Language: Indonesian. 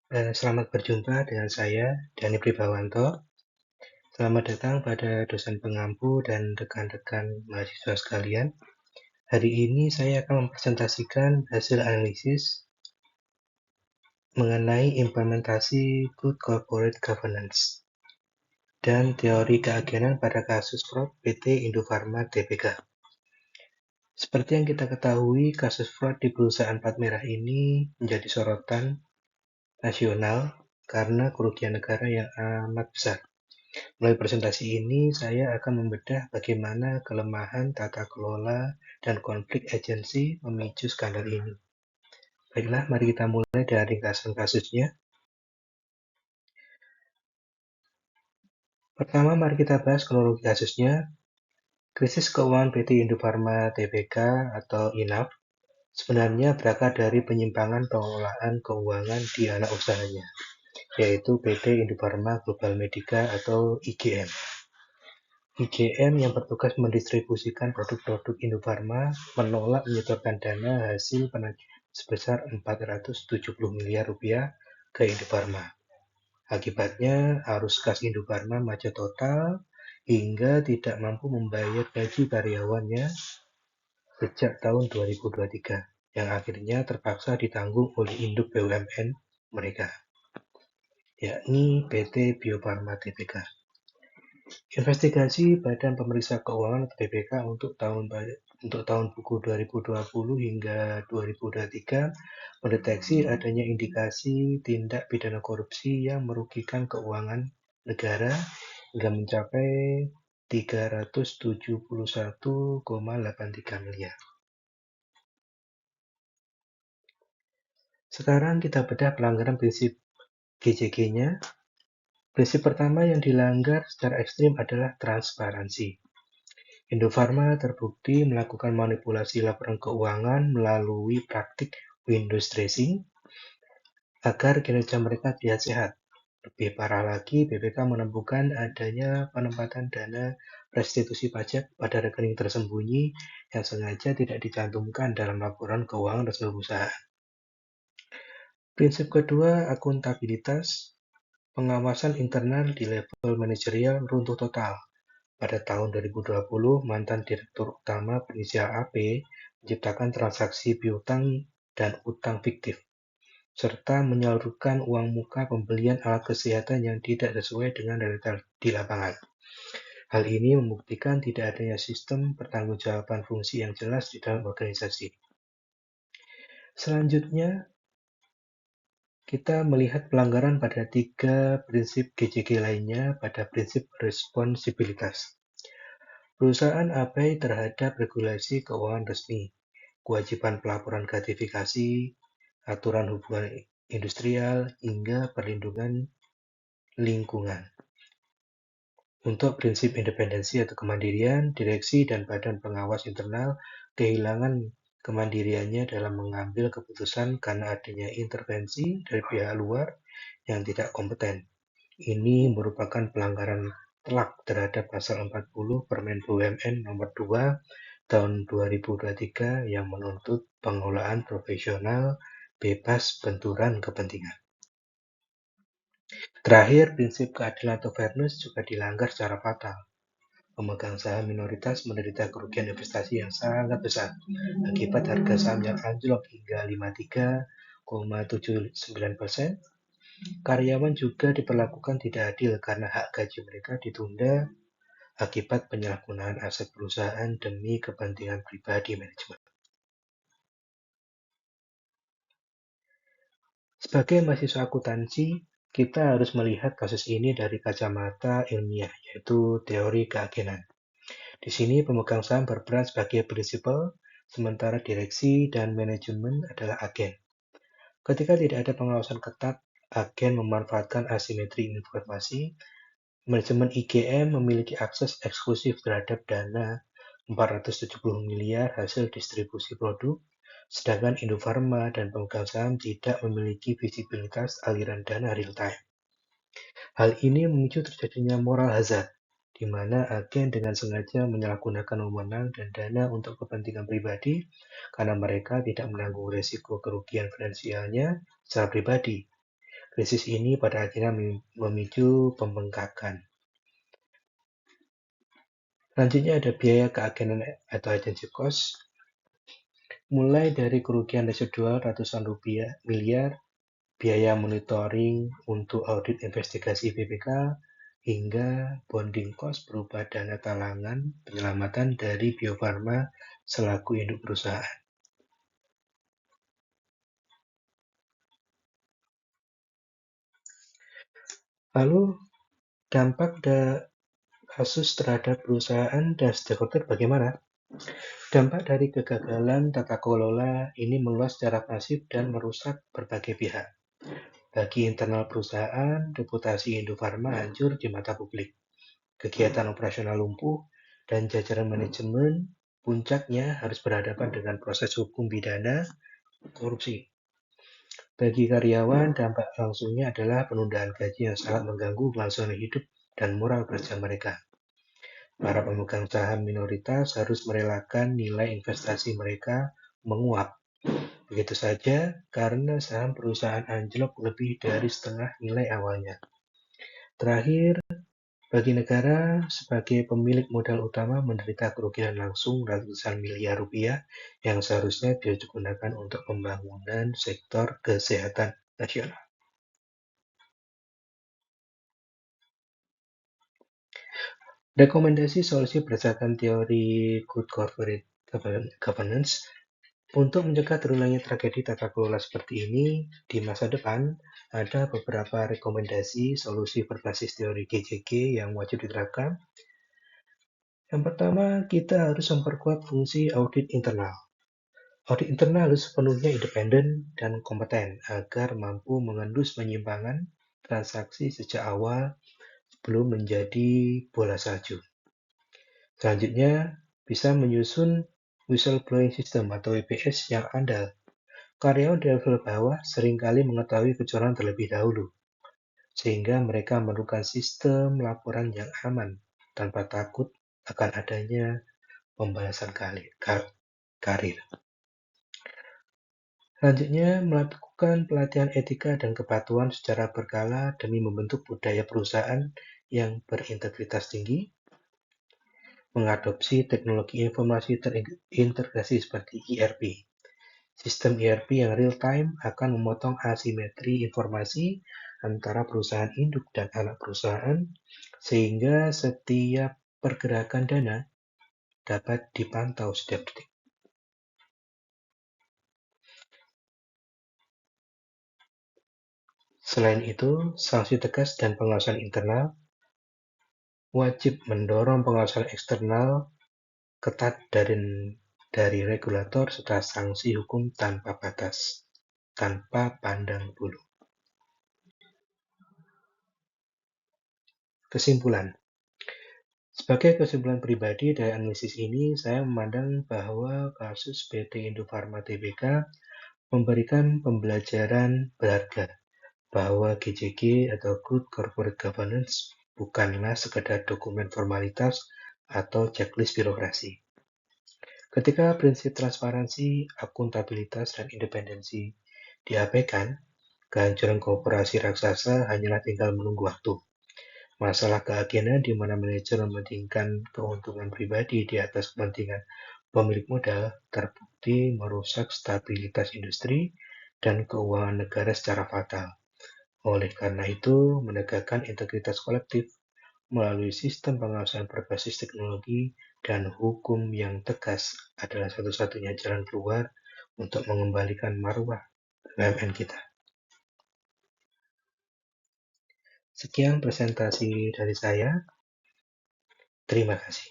Selamat berjumpa dengan saya, Dani Pribawanto. Selamat datang pada dosen pengampu dan rekan-rekan mahasiswa sekalian. Hari ini saya akan mempresentasikan hasil analisis mengenai implementasi Good Corporate Governance dan teori keagenan pada kasus fraud PT Indofarma Tbk. Seperti yang kita ketahui, kasus fraud di perusahaan plat merah ini menjadi sorotan nasional karena kerugian negara yang amat besar. Melalui presentasi ini, saya akan membedah bagaimana kelemahan tata kelola dan konflik agensi memicu skandal ini. Baiklah, mari kita mulai dari ringkasan kasusnya. Pertama, mari kita bahas kronologi kasusnya. Krisis keuangan PT Indofarma Tbk atau INAF sebenarnya berakar dari penyimpangan pengelolaan keuangan di anak usahanya, yaitu PT Indofarma Global Medica atau IGM. IGM yang bertugas mendistribusikan produk-produk Indofarma menolak menyetorkan dana hasil penagihan sebesar 470 miliar rupiah ke Indofarma. Akibatnya, arus kas Indofarma macet total hingga tidak mampu membayar gaji karyawannya sejak tahun 2023, yang akhirnya terpaksa ditanggung oleh induk BUMN mereka, yakni PT Bio Farma Tbk. Investigasi Badan Pemeriksa Keuangan (BPK) untuk tahun buku 2020 hingga 2023 mendeteksi adanya indikasi tindak pidana korupsi yang merugikan keuangan negara hingga mencapai 371,83 miliar. Sekarang kita bedah pelanggaran prinsip GJG-nya. Prinsip pertama yang dilanggar secara ekstrim adalah transparansi. Indofarma terbukti melakukan manipulasi laporan keuangan melalui praktik Windows dressing agar kinerja mereka terlihat sehat. Lebih parah lagi, BPK menemukan adanya penempatan dana restitusi pajak pada rekening tersembunyi yang sengaja tidak dicantumkan dalam laporan keuangan resmi perusahaan. Prinsip kedua, akuntabilitas. Pengawasan internal di level manajerial runtuh total. Pada tahun 2020, mantan Direktur Utama berinisial AP menciptakan transaksi piutang dan utang fiktif, serta menyalurkan uang muka pembelian alat kesehatan yang tidak sesuai dengan realita di lapangan. Hal ini membuktikan tidak adanya sistem pertanggungjawaban fungsi yang jelas di dalam organisasi. Selanjutnya, kita melihat pelanggaran pada 3 prinsip GJG lainnya pada prinsip responsibilitas. Perusahaan abai terhadap regulasi keuangan resmi, kewajiban pelaporan gratifikasi, aturan hubungan industrial, hingga perlindungan lingkungan. Untuk prinsip independensi atau kemandirian, direksi dan badan pengawas internal kehilangan kemandiriannya dalam mengambil keputusan karena adanya intervensi dari pihak luar yang tidak kompeten. Ini merupakan pelanggaran telak terhadap pasal 40 Permen BUMN nomor 2 tahun 2023 yang menuntut pengelolaan profesional bebas benturan kepentingan. Terakhir, prinsip keadilan atau fairness juga dilanggar secara fatal. Pemegang saham minoritas menderita kerugian investasi yang sangat besar akibat harga saham yang anjlok hingga 53,79%. Karyawan juga diperlakukan tidak adil karena hak gaji mereka ditunda akibat penyalahgunaan aset perusahaan demi kepentingan pribadi manajemen. Sebagai mahasiswa akuntansi, kita harus melihat kasus ini dari kacamata ilmiah, yaitu teori keagenan. Di sini pemegang saham berperan sebagai prinsipal, sementara direksi dan manajemen adalah agen. Ketika tidak ada pengawasan ketat, agen memanfaatkan asimetri informasi. Manajemen IGM memiliki akses eksklusif terhadap dana 470 miliar hasil distribusi produk, sedangkan Indofarma dan pemegang saham tidak memiliki visibilitas aliran dana real time. Hal ini memicu terjadinya moral hazard, di mana agen dengan sengaja menyalahgunakan wewenang dan dana untuk kepentingan pribadi karena mereka tidak menanggung risiko kerugian finansialnya secara pribadi. Krisis ini pada akhirnya memicu pembengkakan. Selanjutnya ada biaya keagenan atau agency cost, mulai dari kerugian residual ratusan miliar, biaya monitoring untuk audit investigasi BPK, hingga bonding cost berupa dana talangan penyelamatan dari Bio Farma selaku induk perusahaan. Lalu dampak kasus terhadap perusahaan dan stakeholder bagaimana? Dampak dari kegagalan tata kelola ini meluas secara masif dan merusak berbagai pihak. Bagi internal perusahaan, reputasi Indofarma hancur di mata publik. Kegiatan operasional lumpuh dan jajaran manajemen puncaknya harus berhadapan dengan proses hukum pidana korupsi. Bagi karyawan, dampak langsungnya adalah penundaan gaji yang sangat mengganggu kelangsungan hidup dan moral kerja mereka. Para pemegang saham minoritas harus merelakan nilai investasi mereka menguap begitu saja karena saham perusahaan anjlok lebih dari setengah nilai awalnya. Terakhir, bagi negara sebagai pemilik modal utama menderita kerugian langsung ratusan miliar rupiah yang seharusnya digunakan untuk pembangunan sektor kesehatan nasional. Rekomendasi solusi berdasarkan teori Good Corporate Governance untuk mencegah terulangnya tragedi tata kelola seperti ini di masa depan, ada beberapa rekomendasi solusi berbasis teori GCG yang wajib diterapkan. Yang pertama, kita harus memperkuat fungsi audit internal. Audit internal harus sepenuhnya independen dan kompeten agar mampu mengendus penyimpangan transaksi sejak awal sebelum menjadi bola salju. Selanjutnya, bisa menyusun whistleblowing system atau WBS yang andal. Karyawan di level bawah seringkali mengetahui kecurangan terlebih dahulu, sehingga mereka memerlukan sistem laporan yang aman tanpa takut akan adanya pembalasan karir. Selanjutnya, melakukan pelatihan etika dan kepatuhan secara berkala demi membentuk budaya perusahaan yang berintegritas tinggi, mengadopsi teknologi informasi terintegrasi seperti ERP. Sistem ERP yang real-time akan memotong asimetri informasi antara perusahaan induk dan anak perusahaan, sehingga setiap pergerakan dana dapat dipantau setiap detik. Selain itu, sanksi tegas dan pengawasan internal wajib mendorong pengawasan eksternal ketat dari regulator serta sanksi hukum tanpa batas, tanpa pandang bulu. Kesimpulan. Sebagai kesimpulan pribadi dari analisis ini, saya memandang bahwa kasus PT Indofarma Tbk memberikan pembelajaran berharga bahwa GCG atau Good Corporate Governance bukanlah sekedar dokumen formalitas atau checklist birokrasi. Ketika prinsip transparansi, akuntabilitas, dan independensi diabaikan, kehancuran korporasi raksasa hanyalah tinggal menunggu waktu. Masalah keagenan di mana manajer mementingkan keuntungan pribadi di atas kepentingan pemilik modal terbukti merusak stabilitas industri dan keuangan negara secara fatal. Oleh karena itu, menegakkan integritas kolektif melalui sistem pengawasan berbasis teknologi dan hukum yang tegas adalah satu-satunya jalan keluar untuk mengembalikan marwah BUMN kita. Sekian presentasi dari saya. Terima kasih.